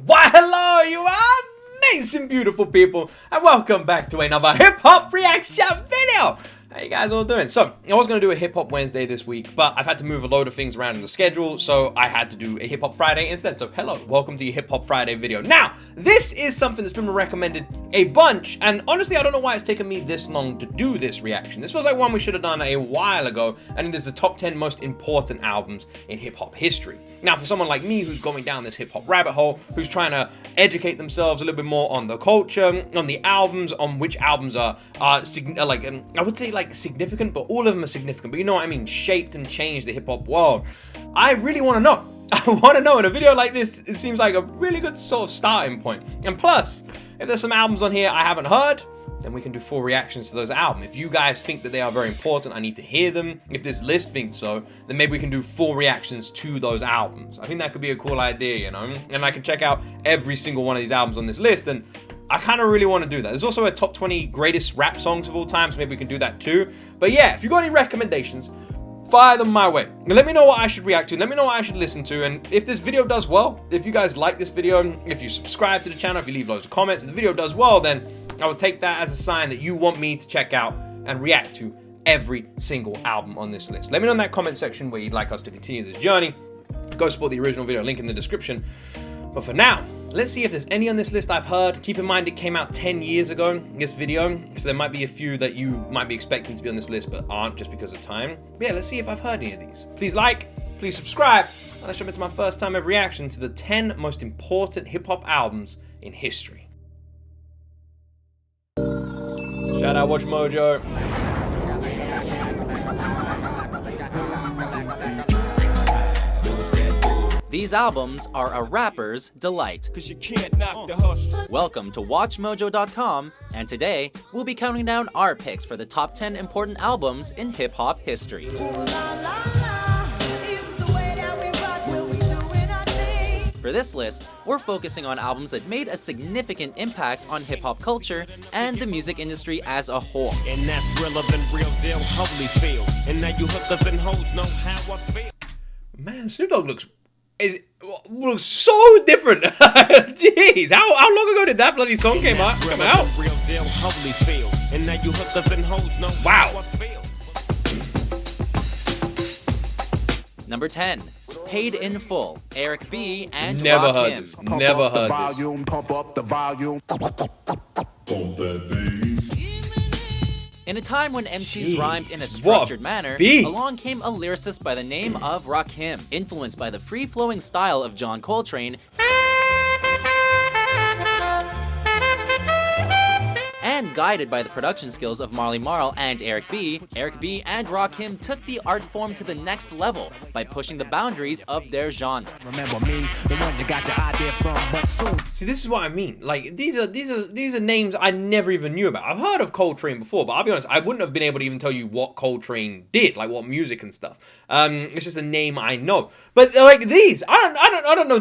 Why, hello, you amazing, beautiful people, and welcome back to another hip-hop reaction video. How you guys all doing? So, I was going to do a hip-hop Wednesday this week, but I've had to move a load of things around in the schedule, so I had to do a hip-hop Friday instead. So, hello, welcome to your hip-hop Friday video. Now, this is something that's been recommended a bunch, and honestly, I don't know why it's taken me this long to do this reaction. This feels like one we should have done a while ago, and it is the top 10 most important albums in hip-hop history. Now, for someone like me who's going down this hip-hop rabbit hole, who's trying to educate themselves a little bit more on the culture, on the albums, on which albums are I would say like significant, but all of them are significant, but you know what I mean, shaped and changed the hip-hop world. I really want to know. I want to know. In a video like this, it seems like a really good sort of starting point. And plus, if there's some albums on here I haven't heard, then we can do full reactions to those albums. If you guys think that they are very important, I need to hear them. If this list thinks so, then maybe we can do full reactions to those albums. I think that could be a cool idea, you know? And I can check out every single one of these albums on this list, and I kind of really want to do that. There's also a top 20 greatest rap songs of all time, so maybe we can do that too. But yeah, if you got any recommendations, fire them my way. And let me know what I should react to. Let me know what I should listen to. And if this video does well, if you guys like this video, if you subscribe to the channel, if you leave loads of comments, if the video does well, then I will take that as a sign that you want me to check out and react to every single album on this list. Let me know in that comment section where you'd like us to continue this journey. Go support the original video, link in the description. But for now, let's see if there's any on this list I've heard. Keep in mind it came out 10 years ago, this video, so there might be a few that you might be expecting to be on this list but aren't just because of time. But yeah, let's see if I've heard any of these. Please like, please subscribe, and let's jump into my first time ever reaction to the 10 most important hip-hop albums in history. Shout out Watch Mojo. These albums are a rapper's delight. Welcome to WatchMojo.com, and today we'll be counting down our picks for the top 10 important albums in hip-hop history. For this list, we're focusing on albums that made a significant impact on hip-hop culture and the music industry as a whole. And that's realer than real deal, Holyfield. And now you hookers and hoes know how I feel. Man, Snoop Dogg looks so different. Jeez, how long ago did that bloody song come out? Real deal, Holyfield. And now you hookers and hoes know wow. how I feel. Number 10. Paid in Full, Eric B. and Never heard Rakim. this. Never heard this. Pump up the volume. In a time when MCs Jeez, rhymed in a what a structured manner, beat. along came a lyricist by the name of Rakim. Influenced by the free-flowing style of John Coltrane, and guided by the production skills of Marley Marl and Eric B and Rakim took the art form to the next level by pushing the boundaries of their genre. Remember me, the one you got your idea from, but soon. See, this is what I mean. Like these are names I never even knew about. I've heard of Coltrane before, but I'll be honest, I wouldn't have been able to even tell you what Coltrane did, like what music and stuff. It's just a name I know. But like these, I don't know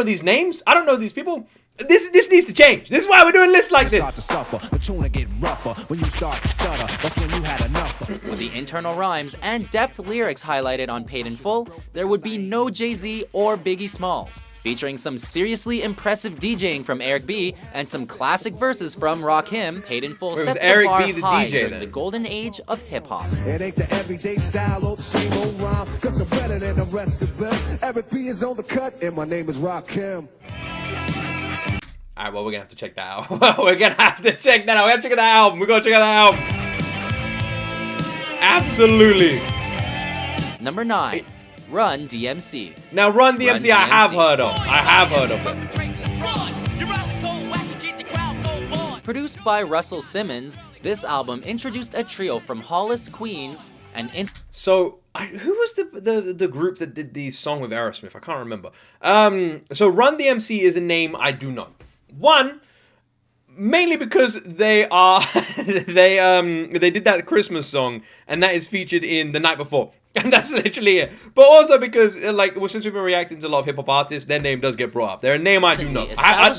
these names. I don't know these people. This needs to change. This is why we're doing lists like this. Start to suffer, the tune get rougher. When you start to stutter, that's when you had enough. With the internal rhymes and deft lyrics highlighted on Paid in Full, there would be no Jay-Z or Biggie Smalls. Featuring some seriously impressive DJing from Eric B and some classic verses from Rakim, Paid in Full set the Eric bar B the high DJ during then? the golden age of hip-hop. It ain't the everyday style or the same old rhyme, cause I'm better than the rest of them. Eric B is on the cut, and my name is Rakim. Alright, well, we're gonna have to check that out. We're gonna have to check that out. We have to check out that album. We're gonna check out that album. Absolutely. Number 9. Run DMC. Now, Run DMC, I have heard of. I have heard of it. Produced by Russell Simmons, this album introduced a trio from Hollis, Queens, and So, who was the group that did the song with Aerosmith? I can't remember. So Run DMC is a name I do know. One, mainly because they are they did that Christmas song, and that is featured in The Night Before. And that's literally it. But also because, since we've been reacting to a lot of hip-hop artists, their name does get brought up. They're a name I do know. But that's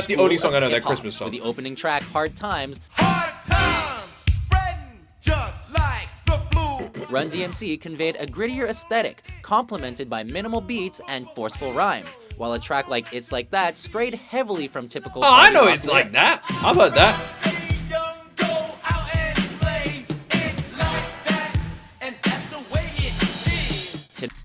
the only song I know, their Christmas song. With the opening track, Hard Times, Spreading just like the flu. Run DMC conveyed a grittier aesthetic, complemented by minimal beats and forceful rhymes, while a track like It's Like That strayed heavily from typical Oh, I party know rock It's Like lyrics. That. I've heard that.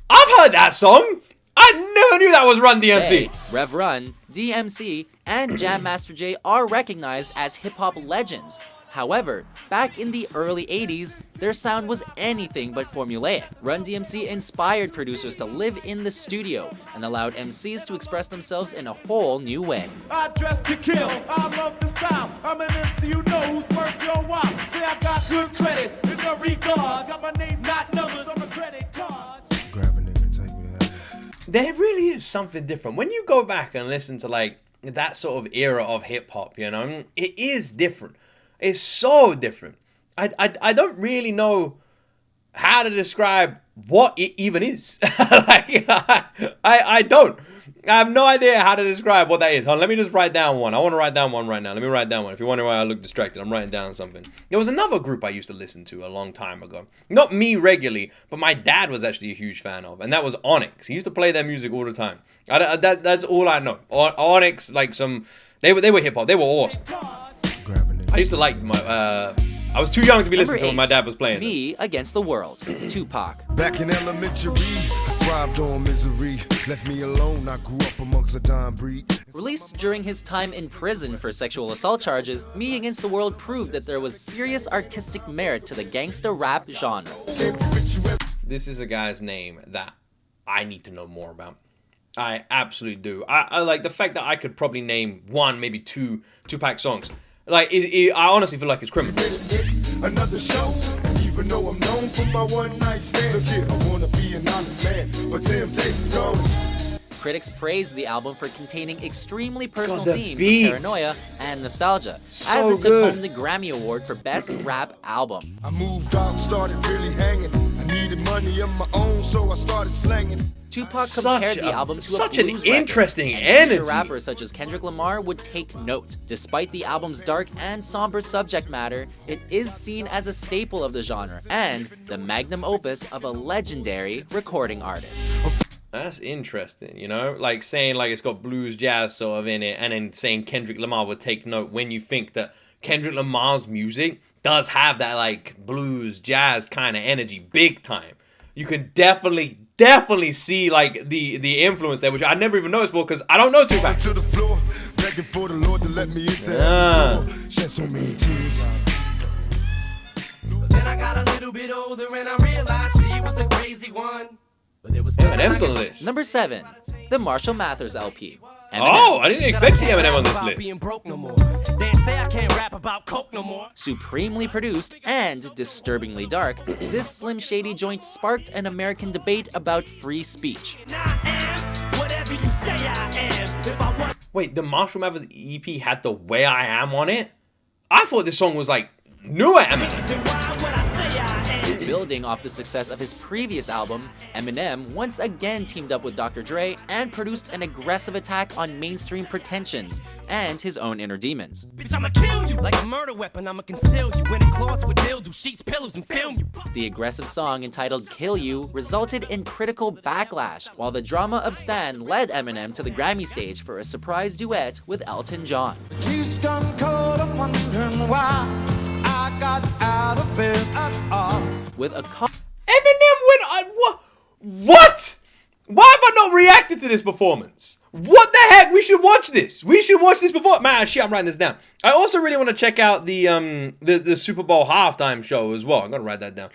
I've heard that song. I never knew that was Run DMC. Today, Rev Run, DMC, and Jam Master Jay are recognized as hip-hop legends. However, back in the early 80s, their sound was anything but formulaic. Run DMC inspired producers to live in the studio and allowed MCs to express themselves in a whole new way. I dress to kill, I love the style. I'm an MC, you know who's worth your while. Say I got good credit in the regard. Got my name, not numbers on my credit card. Grab a nigga, take me to heaven. There really is something different. When you go back and listen to like that sort of era of hip hop, you know, it is different. It's so different. I don't really know how to describe what it even is. Like, I don't. I have no idea how to describe what that is. Hold on, let me just write down one. I want to write down one right now. Let me write down one. If you're wondering why I look distracted, I'm writing down something. There was another group I used to listen to a long time ago. Not me regularly, but my dad was actually a huge fan of, and that was Onyx. He used to play their music all the time. That's all I know. Onyx, like they were hip hop. They were awesome. I used to like I was too young to be listening to when my dad was playing. Me Against the World, Tupac. Back in elementary, I thrived on misery. Left me alone, I grew up amongst a dying breed. Released during his time in prison for sexual assault charges, Me Against the World proved that there was serious artistic merit to the gangsta rap genre. This is a guy's name that I need to know more about. I absolutely do. I like the fact that I could probably name one, maybe two Tupac songs. Like, I honestly feel like it's criminal. Another show, and even though I'm known for my one night stand, look here, I wanna be an honest man, but temptation's gone. Critics praised the album for containing extremely personal the themes beats. of paranoia and nostalgia, So as it took good. home the Grammy Award for Best Rap Album. I moved out, started really hanging. I needed money of my own, so I started slanging. Tupac Such compared the a- album to such a an blues record, interesting and energy. Major rappers such as Kendrick Lamar would take note. Despite the album's dark and somber subject matter, it is seen as a staple of the genre and the magnum opus of a legendary recording artist. That's interesting, you know? Like saying like it's got blues jazz sort of in it, and then saying Kendrick Lamar would take note when you think that Kendrick Lamar's music does have that like blues jazz kind of energy big time. You can definitely see like the influence there, which I never even noticed before because I don't know Tupac. To the floor, begging for the Lord to let me into Ah. heaven's door. Shed so many tears. Then I got a little bit older and I realized she was the crazy one. But there was Eminem's on the list. Number 7, the Marshall Mathers LP. Eminem. Oh, I didn't expect to see Eminem on this list. Being broke no more. They say I can't rap about coke no more. Supremely produced and disturbingly dark, this Slim Shady joint sparked an American debate about free speech. And I am whatever you say I am. If I want Wait, the Marshall Mathers EP had the Way I Am on it? I thought this song was like newer Eminem. then why would I say I am? Building off the success of his previous album, Eminem once again teamed up with Dr. Dre and produced an aggressive attack on mainstream pretensions and his own inner demons. Bitch, I'ma kill you like a murder weapon. I'ma conceal you in a closet with dildo sheets, pillows, and film you. The aggressive song entitled Kill You resulted in critical backlash, while the drama of Stan led Eminem to the Grammy stage for a surprise duet with Elton John. Tea's gone cold, I'm wondering why I got out of bed at all. With a Eminem went on what? Why have I not reacted to this performance? What the heck? We should watch this. We should watch this before. Man, shit, I'm writing this down. I also really want to check out the Super Bowl halftime show as well. I'm gonna write that down.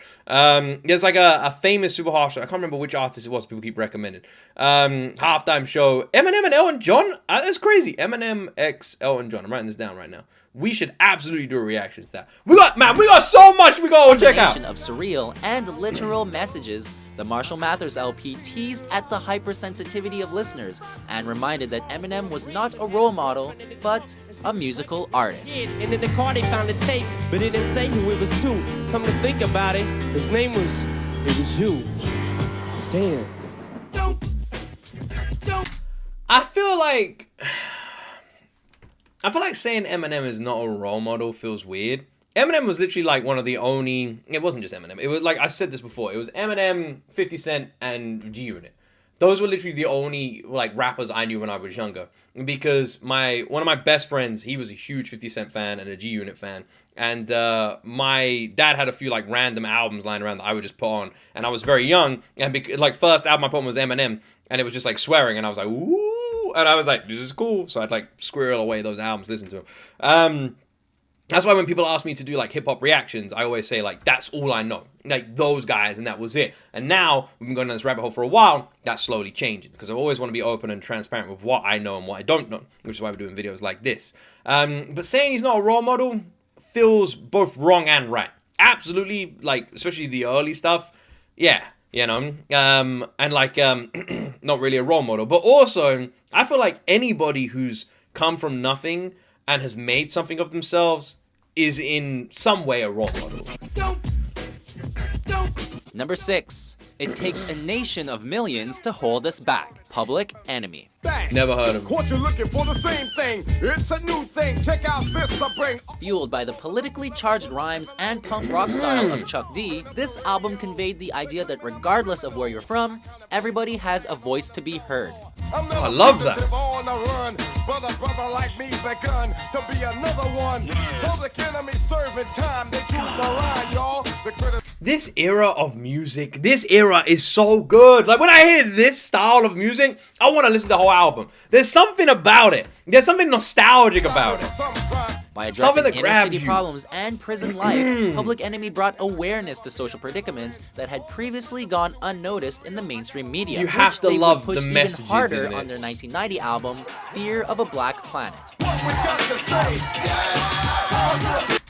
There's like a famous Super Bowl show. I can't remember which artist it was. People keep recommending. Halftime show. Eminem and Elton John. That's crazy. Eminem x Elton John. I'm writing this down right now. We should absolutely do a reaction to that. We got so much we gotta check out. combination of surreal and literal messages, the Marshall Mathers LP teased at the hypersensitivity of listeners and reminded that Eminem was not a role model, but a musical artist. And in the car they found a tape, but it didn't say who it was to. Come to think about it, his name was you. Damn. I feel like saying Eminem is not a role model feels weird. Eminem was literally like one of the only. It wasn't just Eminem. It was like I said this before. It was Eminem, 50 Cent, and G-Unit. Those were literally the only like rappers I knew when I was younger. Because one of my best friends, he was a huge 50 Cent fan and a G-Unit fan. And my dad had a few like random albums lying around that I would just put on. And I was very young. And like first album I put on was Eminem. And it was just like swearing. And I was like, ooh. And I was like, this is cool. So I'd like squirrel away those albums, listen to them. That's why when people ask me to do like hip hop reactions, I always say like, that's all I know. Like those guys, and that was it. And now we've been going down this rabbit hole for a while. That's slowly changing because I always want to be open and transparent with what I know and what I don't know, which is why we're doing videos like this. But saying he's not a role model feels both wrong and right. Absolutely, like especially the early stuff. Yeah, you know, and like not really a role model, but also I feel like anybody who's come from nothing and has made something of themselves is in some way a role model. Number 6. It takes a nation of millions to hold us back. Public Enemy. Never heard of him. What you looking for? The same thing. It's a new thing. Check out this I bring. Fueled by the politically charged rhymes and punk rock style of Chuck D, this album conveyed the idea that regardless of where you're from, everybody has a voice to be heard. I love that. On the run. Brother like me begun to be another one. Public Enemy serving time. They choose the line, y'all. This era of music, this era is so good. Like when I hear this style of music, I want to listen to the whole album. There's something about it. There's something nostalgic about it. By addressing that inner grabs city you. problems and prison life, Public Enemy brought awareness to social predicaments that had previously gone unnoticed in the mainstream media. You have which to they love would push the even messages harder in on their this. 1990 album, Fear of a Black Planet.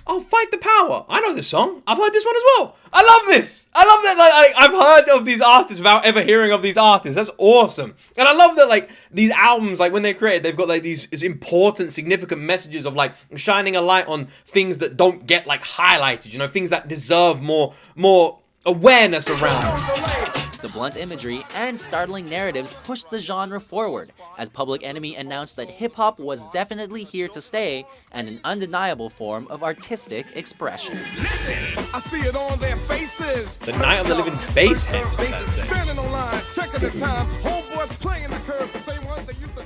Oh, Fight the Power. I know this song. I've heard this one as well. I love this. I love that. Like, I've heard of these artists without ever hearing of these artists. That's awesome. And I love that, like, these albums, like, when they're created, they've got, like, these important, significant messages of, like, shining a light on things that don't get, like, highlighted, you know, things that deserve more awareness around them. The blunt imagery and startling narratives pushed the genre forward, as Public Enemy announced that hip-hop was definitely here to stay and an undeniable form of artistic expression. I see it on their faces. The Night of the Living Bass Heads, for that sake. Standing online, checking the time. Homeboys playing the curve, the same ones they used to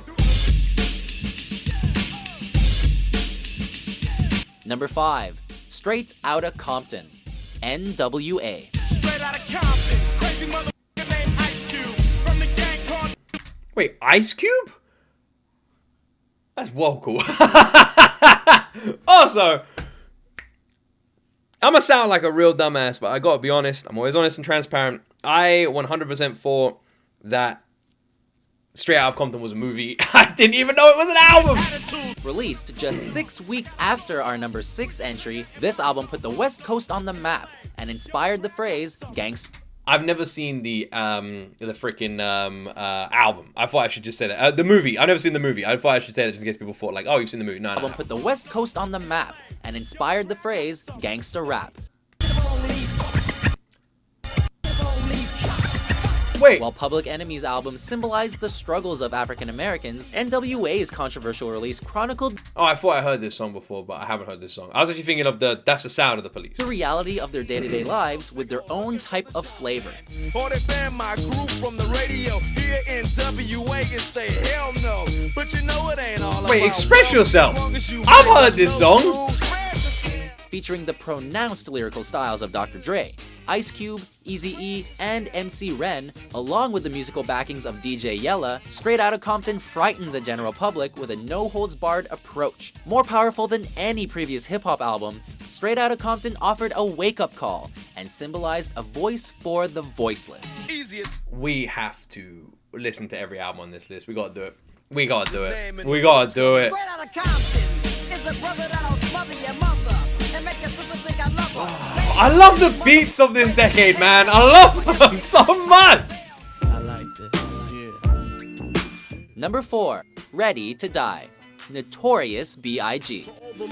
do. Number 5. Straight Outta Compton. NWA. Straight out of Compton, crazy mother named Ice Cube from the gang called. Wait, Ice Cube? That's vocal. Also, I'ma sound like a real dumbass, but I gotta be honest. I'm always honest and transparent. I 100% thought that Straight Outta Compton was a movie. I didn't even know it was an album. Released just 6 weeks after our number 6 entry, this album put the West Coast on the map and inspired the phrase "gangsta." I've never seen the freaking album. I thought I should just say that. The movie. I've never seen the movie. I thought I should say that just in case people thought like, oh, you've seen the movie. No. Album put the West Coast on the map and inspired the phrase "gangsta rap." Wait. While Public Enemy's album symbolized the struggles of African Americans, NWA's controversial release chronicled Oh, I thought I heard this song before, but I haven't heard this song. I was actually thinking of That's the Sound of the Police. the reality of their day-to-day lives with their own type of flavor. Or they ban my group from the radio here in WA and say hell no. But you know it ain't all Wait, about express love. yourself. As long as you I've break heard this no song. rules. Featuring the pronounced lyrical styles of Dr. Dre, Ice Cube, Eazy-E, and MC Ren, along with the musical backings of DJ Yella, Straight Outta Compton frightened the general public with a no-holds-barred approach. More powerful than any previous hip-hop album, Straight Outta Compton offered a wake-up call and symbolized a voice for the voiceless. Easy. We have to listen to every album on this list. We gotta do it. We gotta do it. We gotta do it. Straight Outta Compton is a brother that'll smother your mother and make your sister think I love her. I love the beats of this decade, man. I love them so much. I like this. Yeah. Number 4, Ready to Die. Notorious B.I.G. Wait,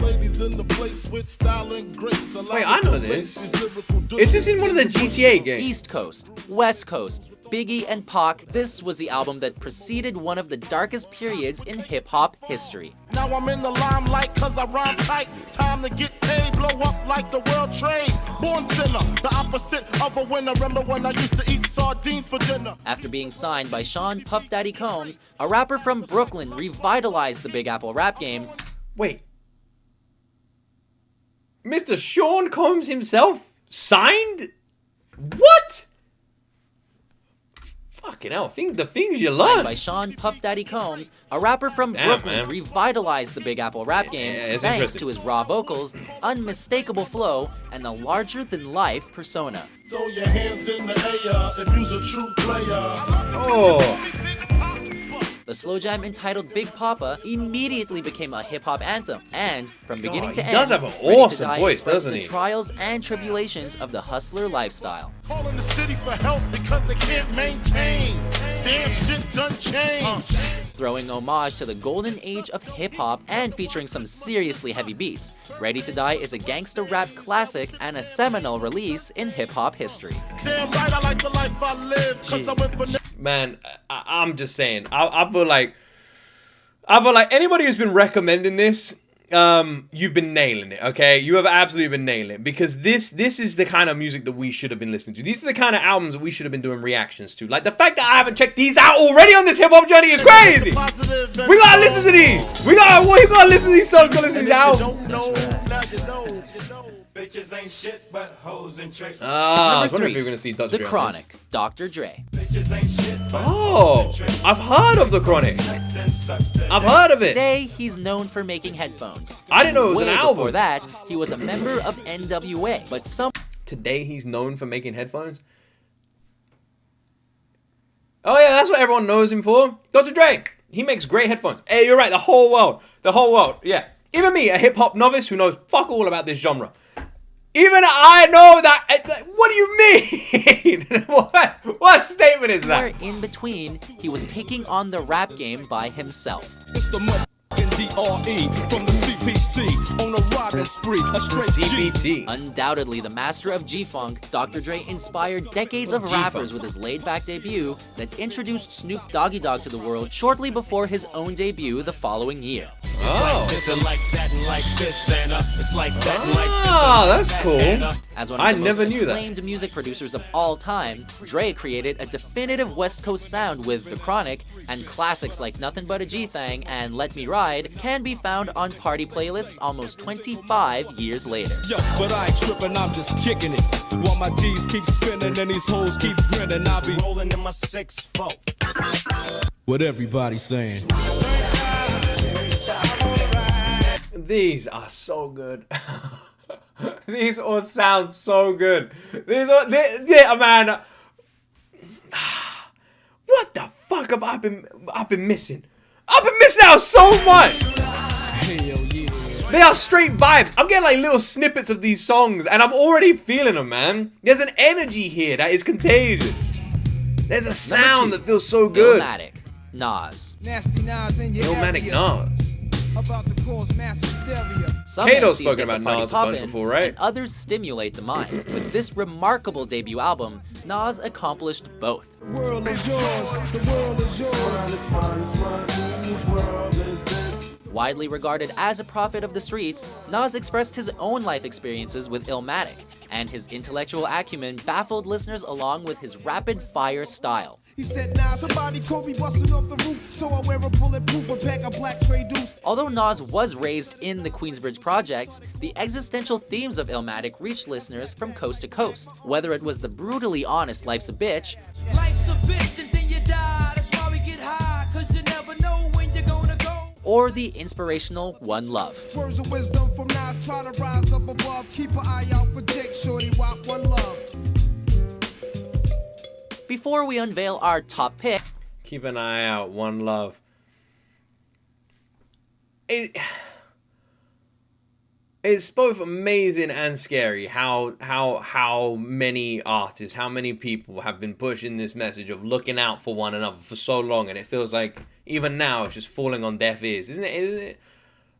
I know this. Is this in one of the GTA games? East Coast, West Coast, Biggie and Pac, this was the album that preceded one of the darkest periods in hip-hop history. Now I'm in the limelight cause I rhyme tight. Time to get paid, blow up like the world trade. Born sinner, the opposite of a winner. Remember when I used to eat sardines for dinner? After being signed by Sean Puff Daddy Combs, a rapper from Brooklyn revitalized the Big Apple rap game. Wait. Mr. Sean Combs himself signed? What? Fucking hell, the things you learn. By Sean Puff Daddy Combs, a rapper from Brooklyn revitalized the Big Apple rap game thanks to his raw vocals, unmistakable flow, and a larger-than-life persona. Throw your hands in the air if you's a true player. Oh. The slow jam entitled Big Papa immediately became a hip-hop anthem, and from beginning to end, he does have an Ready to awesome Die voice, expressed doesn't the he? trials and tribulations of the hustler lifestyle. Calling the city for help because they can't maintain. Damn shit done changed. Throwing homage to the golden age of hip-hop and featuring some seriously heavy beats, Ready to Die is a gangster rap classic and a seminal release in hip-hop history. Damn right, I like the life I live cause I went for Man, I'm just saying. I feel like anybody who's been recommending this, you've been nailing it. Okay, you have absolutely been nailing it because this is the kind of music that we should have been listening to. These are the kind of albums that we should have been doing reactions to. Like the fact that I haven't checked these out already on this hip hop journey is crazy. We gotta listen to these. We gotta listen to these songs. Gotta listen to these albums. Bitches ain't shit but hoes and tricks. I was wondering if you were gonna see Dr. The Dre on Chronic, Dr. Dre. Bitches ain't shit but Oh, I've heard of The Chronic. I've heard of it. Today, he's known for making headphones. I didn't know it was an Way album. Before that, he was a member of NWA, but Today he's known for making headphones. Oh yeah, that's what everyone knows him for. Dr. Dre. He makes great headphones. Hey, you're right. The whole world. Yeah. Even me, a hip hop novice who knows fuck all about this genre. Even I know that. What do you mean? What statement is that? somewhere in between, he was taking on the rap game by himself. It's the motherfucking DRE from the CPT on a robbing spree, a straight G. CPT. Undoubtedly the master of G-Funk, Dr. Dre inspired decades of rappers with his laid-back debut that introduced Snoop Doggy Dogg to the world shortly before his own debut the following year. Oh. It's like that and like this and it's like that and like this. Ah, that's cool. As one of I the never most knew that. acclaimed music producers of all time, Dre created a definitive West Coast sound with The Chronic, and classics like Nothing But a G-Thang and Let Me Ride can be found on party playlists almost 25 years later. Yo, but I ain't tripping, I'm just kicking it. While my D's keep spinning and these hoes keep grinning, I'll be Rolling in my 6-4. what everybody's saying. These are so good. These all sound so good. Yeah, man. What the fuck have I been missing? I've been missing out so much. Hell yeah. They are straight vibes. I'm getting like little snippets of these songs and I'm already feeling them, man. There's an energy here that is contagious. There's a sound that feels so good. Illmatic, Nas. Nasty Nas in your Illmatic area. Nas. About to cause mass hysteria. Some KDOT's MCs spoken get about the party Nas a bunch poppin', before, right? and others stimulate the mind. With this remarkable debut album, Nas accomplished both. The world is yours. The world is yours. Widely regarded as a prophet of the streets, Nas expressed his own life experiences with Illmatic, and his intellectual acumen baffled listeners along with his rapid-fire style. He said, nah, somebody caught me busting off the roof, so I wear a bulletproof and pack a black tray deuce. Although Nas was raised in the Queensbridge projects, the existential themes of Illmatic reached listeners from coast to coast. Whether it was the brutally honest Life's a Bitch, Life's a bitch and then you die. That's why we get high, cause you never know when you're gonna go. or the inspirational One Love. Words of wisdom from Nas, try to rise up above. Keep an eye out for Jake, shorty, rock One Love. Before we unveil our top pick, Keep an eye out. One Love. It's both amazing and scary how many artists, how many people have been pushing this message of looking out for one another for so long, and it feels like even now it's just falling on deaf ears, isn't it?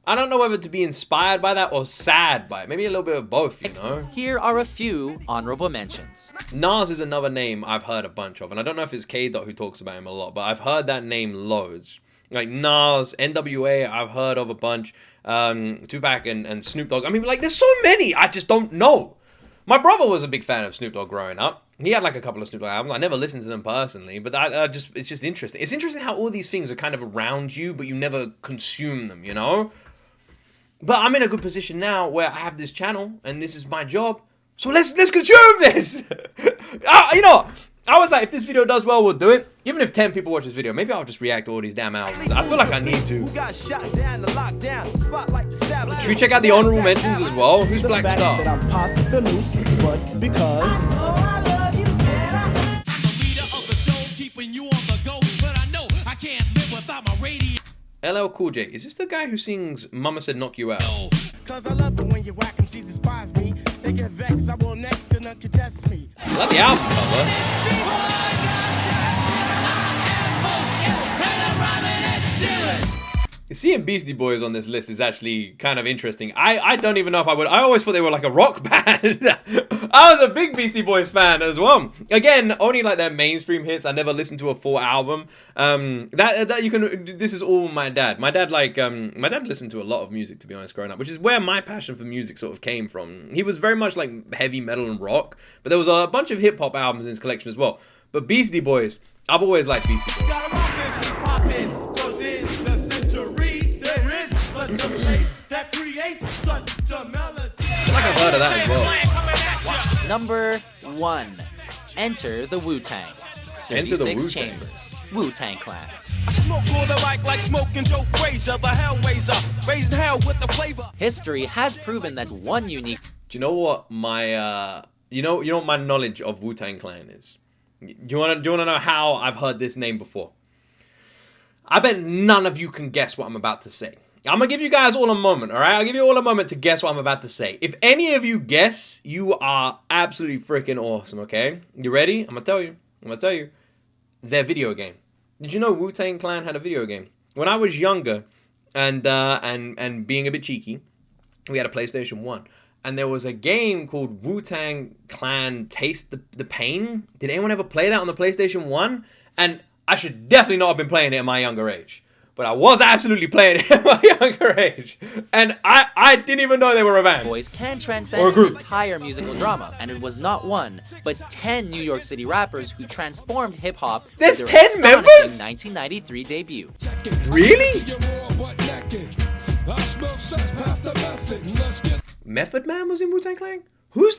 I don't know whether to be inspired by that or sad by it. Maybe a little bit of both, you know? Here are a few honorable mentions. Nas is another name I've heard a bunch of, and I don't know if it's KDOT who talks about him a lot, but I've heard that name loads. Like Nas, NWA, I've heard of a bunch. Tupac and Snoop Dogg. I mean, like, there's so many, I just don't know. My brother was a big fan of Snoop Dogg growing up. He had like a couple of Snoop Dogg albums. I never listened to them personally, but it's just interesting. It's interesting how all these things are kind of around you, but you never consume them, you know? But I'm in a good position now where I have this channel and this is my job. So let's consume this. You know, I was like, if this video does well, we'll do it. Even if 10 people watch this video, maybe I'll just react to all these damn albums. I feel like I need to. Should we check out the honorable mentions as well? Who's Black Star? LL Cool J. Is this the guy who sings Mama Said Knock You Out? Cause I love it when you whack 'em, she despise me. They get vexed, I will next, gonna contest me. I like the album cover. Seeing Beastie Boys on this list is actually kind of interesting. I don't even know if I would. I always thought they were like a rock band. I was a big Beastie Boys fan as well. Again, only like their mainstream hits. I never listened to a full album. That you can. This is all my dad. My dad my dad listened to a lot of music, to be honest, growing up, which is where my passion for music sort of came from. He was very much like heavy metal and rock, but there was a bunch of hip hop albums in his collection as well. But Beastie Boys, I've always liked Beastie Boys. I feel like I've heard of that as well. Number 1. Enter the Wu-Tang. Enter the 36 Wu-Tang. Chambers. Wu-Tang Clan. I smoke all the like smoking Joe Frazier, the Hellraiser, raising hell with the flavor. History has proven that one unique... Do you know what my you know what my knowledge of Wu-Tang Clan is? Do you wanna know how I've heard this name before? I bet none of you can guess what I'm about to say. I'm gonna give you guys all a moment, all right? I'll give you all a moment to guess what I'm about to say. If any of you guess, you are absolutely freaking awesome, okay? You ready? I'm gonna tell you. Their video game. Did you know Wu-Tang Clan had a video game? When I was younger and being a bit cheeky, we had a PlayStation 1. And there was a game called Wu-Tang Clan Taste the Pain. Did anyone ever play that on the PlayStation 1? And I should definitely not have been playing it at my younger age. But I was absolutely playing it at my younger age. And I didn't even know they were a band. Boys can transcend an entire musical drama. And it was not one, but 10 New York City rappers who transformed hip-hop. There's with 10 their members? astonishing 1993 debut. Really? Method Man was in Wu-Tang Clan? Who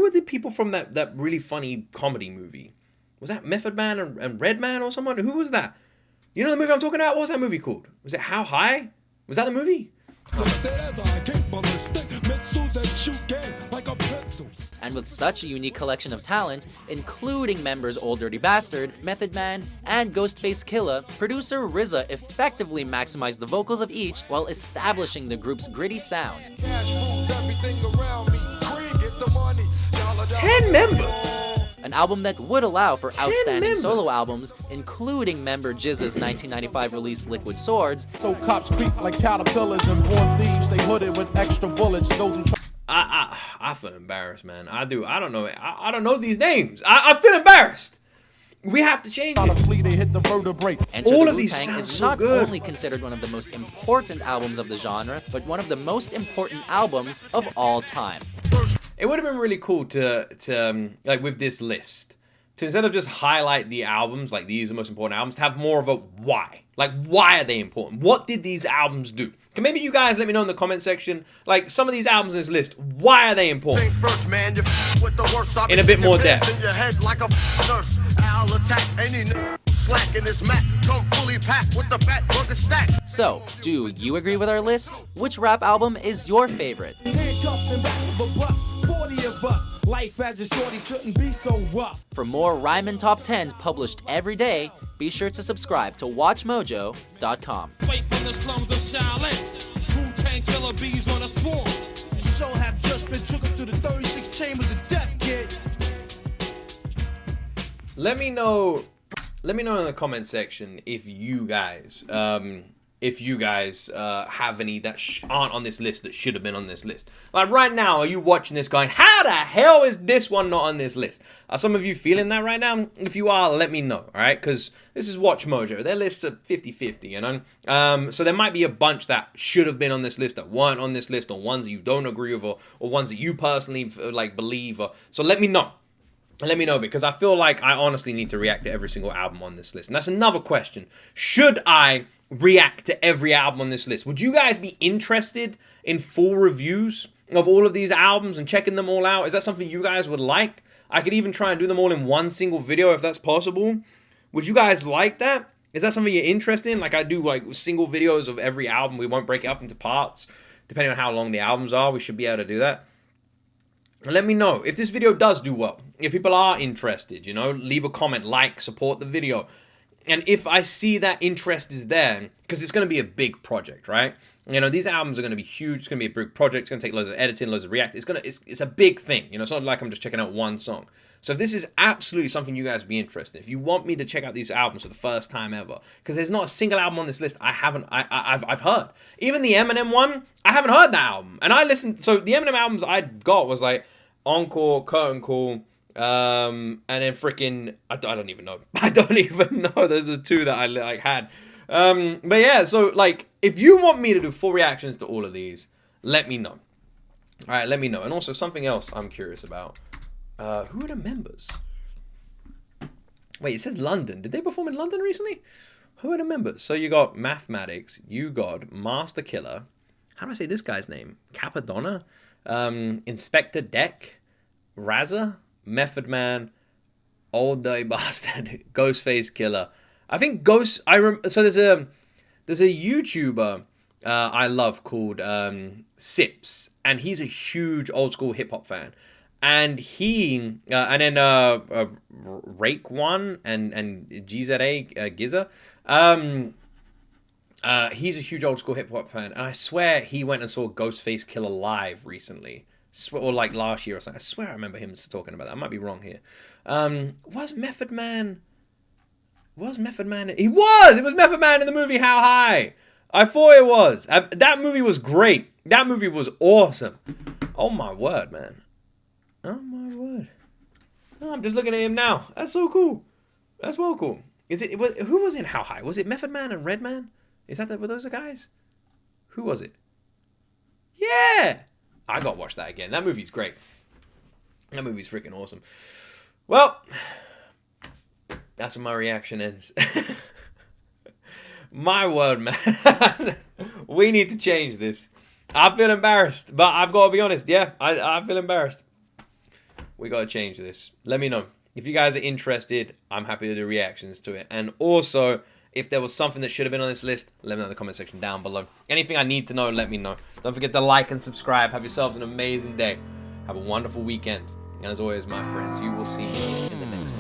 were the people from that really funny comedy movie? Was that Method Man and Red Man or someone? Who was that? You know the movie I'm talking about? What was that movie called? Was it How High? Was that the movie? And with such a unique collection of talent, including members Old Dirty Bastard, Method Man, and Ghostface Killah, producer RZA effectively maximized the vocals of each while establishing the group's gritty sound. 10 members! An album that would allow for outstanding members. solo albums, including member Jizz's 1995 release Liquid Swords. So cops creep like caterpillars and born thieves. They hooded with extra bullets. Those who I feel embarrassed, man. I do. I don't know. I don't know these names. I feel embarrassed. We have to change it. flee, they hit the vertebrae. Enter All the of these Wu-Tang sound is so not good. only considered one of the most important albums of the genre, but one of the most important albums of all time. It would have been really cool to like with this list, to instead of just highlight the albums, like these are the most important albums, to have more of a why. Like, why are they important? What did these albums do? Can maybe you guys let me know in the comment section, like some of these albums in this list, why are they important? First, man, with the worst, In a bit more depth. In your head like a nurse. I'll attack any slack in this mat. Come fully packed with the fat burger stack. So, do you agree with our list? Which rap album is your favorite? Handcuffed in back of a bus, 40 of us. Life as a shorty shouldn't be so rough. For more Ryman Top 10s published every day, be sure to subscribe to WatchMojo.com. Wait from the slums of Shaolin. Wu-Tang killer bees on a swarm. show have just been triggered through the 36 chambers of death, kid. Let me know in the comment section if you guys if you guys have any that aren't on this list that should have been on this list. Like right now, are you watching this going, how the hell is this one not on this list? Are some of you feeling that right now? If you are, let me know, all right? Because this is Watch Mojo. Their lists are 50-50, you know? So there might be a bunch that should have been on this list that weren't on this list, or ones that you don't agree with, or ones that you personally like believe. So let me know. Let me know, because I feel like I honestly need to react to every single album on this list. And that's another question. Should I react to every album on this list? Would you guys be interested in full reviews of all of these albums and checking them all out? Is that something you guys would like? I could even try and do them all in one single video if that's possible. Would you guys like that? Is that something you're interested in? Like I do like single videos of every album. We won't break it up into parts. Depending on how long the albums are, we should be able to do that. Let me know if this video does do well. If people are interested, you know, leave a comment, like, support the video. And if I see that interest is there, because it's going to be a big project, right? You know, these albums are going to be huge. It's going to be a big project. It's going to take loads of editing, loads of react. It's a big thing. You know, it's not like I'm just checking out one song. So if this is absolutely something you guys be interested in, if you want me to check out these albums for the first time ever, because there's not a single album on this list I've heard. Even the Eminem one, I haven't heard that album. And I listened, so the Eminem albums I got was like Encore, Curtain Call, and then freaking, I don't even know. I don't even know. Those are the two that I like had. But yeah, so like, if you want me to do full reactions to all of these, let me know. All right, let me know. And also something else I'm curious about. Who are the members? Wait, it says London. Did they perform in London recently? Who are the members? So you got Mathematics, U-God, Master Killer. How do I say this guy's name? Capadonna, Inspector Deck, Razza, Method Man, Old Dirty Bastard, Ghostface Killer. I think Ghost. So there's a YouTuber I love called Sips, and he's a huge old school hip hop fan. And he, and then Rake One and GZA Giza, he's a huge old school hip hop fan, and I swear he went and saw Ghostface Killer live recently, or like last year or something. I swear I remember him talking about that. I might be wrong here. Was Method Man? Was Method Man? It was Method Man in the movie How High. I thought it was. That movie was great. That movie was awesome. Oh my word, man. Oh my word. Oh, I'm just looking at him now. That's so cool. That's well cool. Who was in How High? Was it Method Man and Redman? Were those the guys? Who was it? Yeah. I gotta watch that again. That movie's great. That movie's freaking awesome. Well, that's where my reaction ends. My word, man. We need to change this. I feel embarrassed, but I've got to be honest. Yeah, I feel embarrassed. We got to change this. Let me know. If you guys are interested, I'm happy to do reactions to it. And also, if there was something that should have been on this list, let me know in the comment section down below. Anything I need to know, let me know. Don't forget to like and subscribe. Have yourselves an amazing day. Have a wonderful weekend. And as always, my friends, you will see me in the next video.